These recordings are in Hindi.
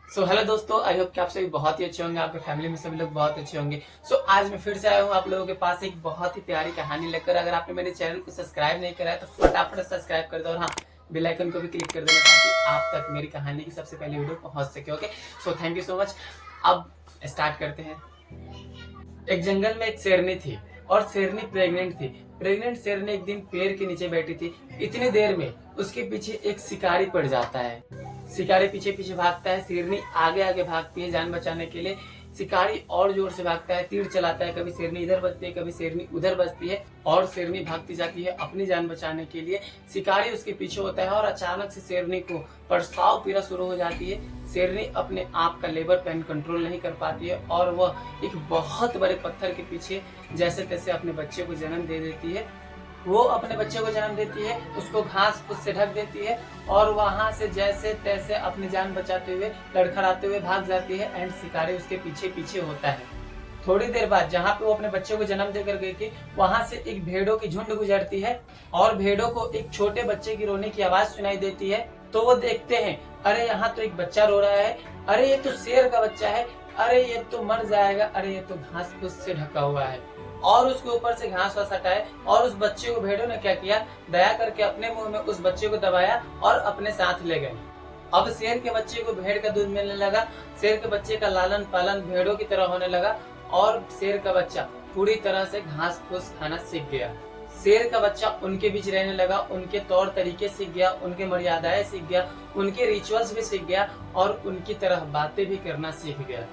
हेलो दोस्तों, आई होप कि आप सभी बहुत ही अच्छे होंगे, आपके फैमिली में सभी लोग बहुत अच्छे होंगे। आज मैं फिर से आया हूँ आप लोगों के पास एक बहुत ही प्यारी कहानी लेकर। अगर आपने मेरे चैनल को सब्सक्राइब नहीं करा है तो फटाफट सब्सक्राइब कर दो और हाँ, बेल आइकन को भी क्लिक कर देना ताकि आप तक मेरी कहानी की सबसे पहले वीडियो पहुंच सके। Okay, thank you so much. अब स्टार्ट करते हैं। एक जंगल में एक शेरनी थी और शेरनी प्रेग्नेंट थी। प्रेग्नेंट शेरनी एक दिन पेड़ के नीचे बैठी थी। इतनी देर में उसके पीछे एक शिकारी पड़ जाता है। शिकारी पीछे पीछे भागता है, शेरनी आगे आगे भागती है जान बचाने के लिए। शिकारी और जोर से भागता है, तीर चलाता है, कभी शेरनी इधर बचती है, कभी शेरनी उधर बचती है और शेरनी भागती जाती है अपनी जान बचाने के लिए। शिकारी उसके पीछे होता है और अचानक से शेरनी को प्रसव पीड़ा शुरू हो जाती है। शेरनी अपने आप का लेबर पेन कंट्रोल नहीं कर पाती है और वह एक बहुत बड़े पत्थर के पीछे जैसे तैसे अपने बच्चे को जन्म दे देती है। वो अपने बच्चे को जन्म देती है, उसको घास फूस से ढक देती है और वहां से जैसे तैसे अपनी जान बचाते हुए लड़खड़ाते हुए भाग जाती है एंड शिकारी उसके पीछे पीछे होता है। थोड़ी देर बाद जहाँ पे वो अपने बच्चे को जन्म देकर गई थी वहां से एक भेड़ों की झुंड गुजरती है और भेड़ों को एक छोटे बच्चे की रोने की आवाज सुनाई देती है। तो वो देखते हैं, अरे यहाँ तो एक बच्चा रो रहा है, अरे ये तो शेर का बच्चा है, अरे ये तो मर जाएगा, अरे ये तो घास फूस से ढका हुआ है। और उसके ऊपर से घास वास हटाए और उस बच्चे को भेड़ों ने क्या किया, दया करके अपने मुंह में उस बच्चे को दबाया और अपने साथ ले गए। अब शेर के बच्चे को भेड़ का दूध मिलने लगा, शेर के बच्चे का लालन पालन भेड़ों की तरह होने लगा और शेर का बच्चा पूरी तरह से घास फूस खाना सीख गया। शेर का बच्चा उनके बीच रहने लगा, उनके तौर तरीके सीख गया, उनके मर्यादाएं सीख गया, उनके रिचुअल्स भी सीख गया और उनकी तरह बातें भी करना सीख गया।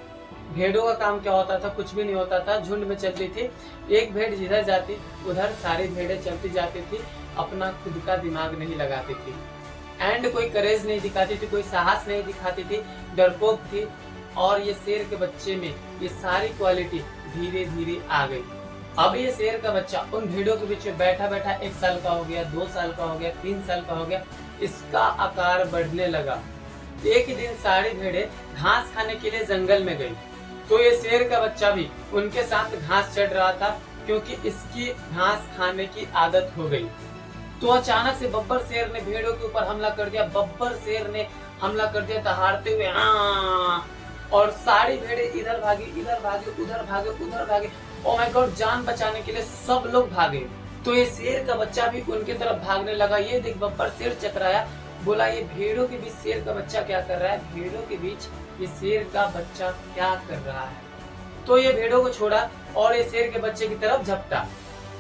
भेड़ों का काम क्या होता था, कुछ भी नहीं होता था, झुंड में चलती थी। एक भेड़ जिधर जाती उधर सारी भेड़ें चलती जाती थी, अपना खुद का दिमाग नहीं लगाती थी एंड कोई करेज नहीं दिखाती थी, कोई साहस नहीं दिखाती थी, डरपोक थी। और ये शेर के बच्चे में ये सारी क्वालिटी धीरे धीरे आ गई। अब ये शेर का बच्चा उन भेड़ों के बीच में बैठा बैठा 1 साल का हो गया, 2 साल का हो गया, 3 साल का हो गया, इसका आकार बढ़ने लगा। एक दिन सारी भेड़ें घास खाने के लिए जंगल में गई तो ये शेर का बच्चा भी उनके साथ घास चढ़ रहा था क्योंकि इसकी घास खाने की आदत हो गई। तो अचानक से बब्बर शेर ने भेड़ों के ऊपर हमला कर दिया। बब्बर शेर ने हमला कर दिया दहाड़ते हुए, हाँ, और सारी भेड़ें इधर भागी, इधर भागे, उधर भागे, उधर भागे। ओ माय गॉड, जान बचाने के लिए सब लोग भागे। तो ये शेर का बच्चा भी उनके तरफ भागने लगा। ये देख बब्बर शेर चकराया, बोला ये भेड़ों के बीच शेर का बच्चा क्या कर रहा है, भेड़ों के बीच ये शेर का बच्चा क्या कर रहा है। तो ये भेड़ों को छोड़ा और ये शेर के बच्चे की तरफ झपटा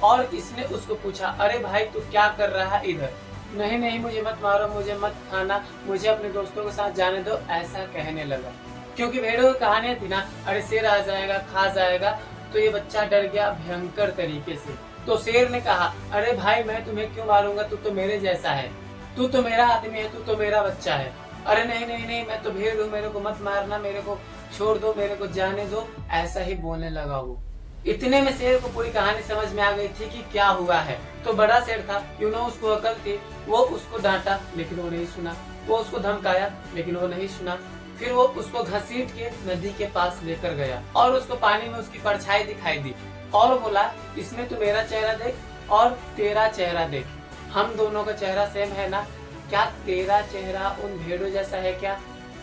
और इसने उसको पूछा, अरे भाई तू क्या कर रहा है इधर। नहीं नहीं, मुझे मत मारो, मुझे मत खाना, मुझे अपने दोस्तों के साथ जाने दो, ऐसा कहने लगा। क्योंकि भेड़ों की कहानियां थी ना, अरे शेर आ जाएगा, खा जाएगा। तो ये बच्चा डर गया भयंकर तरीके से। तो शेर ने कहा, अरे भाई मैं तुम्हें क्यों मारूंगा, तू तो मेरे जैसा है, तू तो मेरा आदमी है, तू तो मेरा बच्चा है। अरे नहीं नहीं नहीं, मैं तो भेड़ हूँ, मेरे को मत मारना, मेरे को छोड़ दो, मेरे को जाने दो, ऐसा ही बोलने लगा वो। इतने में शेर को पूरी कहानी समझ में आ गई थी कि क्या हुआ है। तो बड़ा शेर था, उसको अकल थी, वो उसको डांटा लेकिन वो नहीं सुना, वो उसको धमकाया लेकिन वो नहीं सुना। फिर वो उसको घसीट के नदी के पास लेकर गया और उसको पानी में उसकी परछाई दिखाई दी और बोला, इसमें तू मेरा चेहरा देख और तेरा चेहरा देख, हम दोनों का चेहरा सेम है ना, क्या तेरा चेहरा उन भेड़ों जैसा है क्या।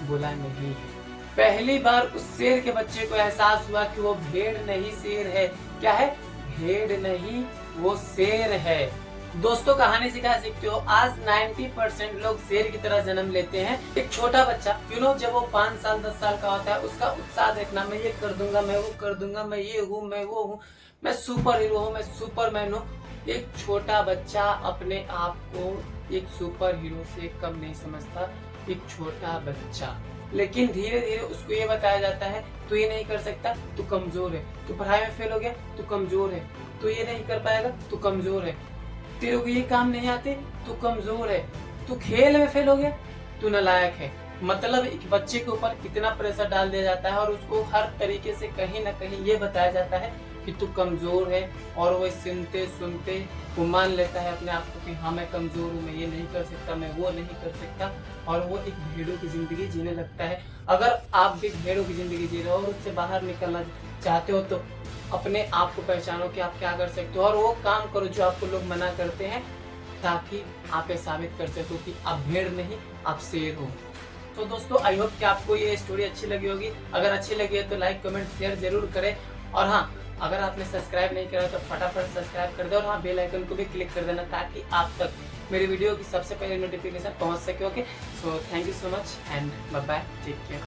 बोला नहीं है। पहली बार उस शेर के बच्चे को एहसास हुआ कि वो भेड़ नहीं शेर है। क्या है, भेड़ नहीं, वो शेर है। दोस्तों कहानी से क्या सीखते हो, आज 90% लोग शेर की तरह जन्म लेते हैं। एक छोटा बच्चा जब वो 5 साल 10 साल का होता है, उसका उत्साह देखना, मैं ये कर दूंगा, मैं वो कर दूंगा, मैं ये हूँ, मैं वो हूँ, मैं सुपर हीरो हूँ, मैं सुपरमैन हूँ। एक छोटा बच्चा अपने आप को एक सुपर हीरो से कम नहीं समझता, एक छोटा बच्चा। लेकिन धीरे धीरे उसको ये बताया जाता है, तू ये नहीं कर सकता, तू कमजोर है, तू पढ़ाई में फेल हो गया, तू कमजोर है, तू ये नहीं कर पाएगा, तू कमजोर है, तेरे को ये काम नहीं आते, तू कमजोर है, तू खेल में फेल हो गया, तू नालायक है। मतलब एक बच्चे के ऊपर कितना प्रेशर डाल दिया जाता है और उसको हर तरीके से कहीं ना कहीं ये बताया जाता है कि तू कमजोर है और वो सुनते सुनते वो मान लेता है अपने आप को कि हाँ मैं कमजोर हूँ, मैं ये नहीं कर सकता, मैं वो नहीं कर सकता और वो एक भेड़ों की जिंदगी जीने लगता है। अगर आप भी भेड़ों की जिंदगी जी रहे हो और उससे बाहर निकलना चाहते हो तो अपने आप को पहचानो कि आप क्या कर सकते हो और वो काम करो जो आपको लोग मना करते हैं, ताकि आप ये साबित कर सको कि आप भेड़ नहीं, आप शेर हो। तो दोस्तों आई होप कि आपको ये स्टोरी अच्छी लगी होगी। अगर अच्छी लगी है तो लाइक कमेंट शेयर जरूर करें। और हाँ, अगर आपने सब्सक्राइब नहीं करा तो फटाफट सब्सक्राइब कर दो और हाँ बेल आइकन को भी क्लिक कर देना ताकि आप तक मेरी वीडियो की सबसे पहले नोटिफिकेशन पहुंच सके। Okay, so thank you so much and bye bye, take care.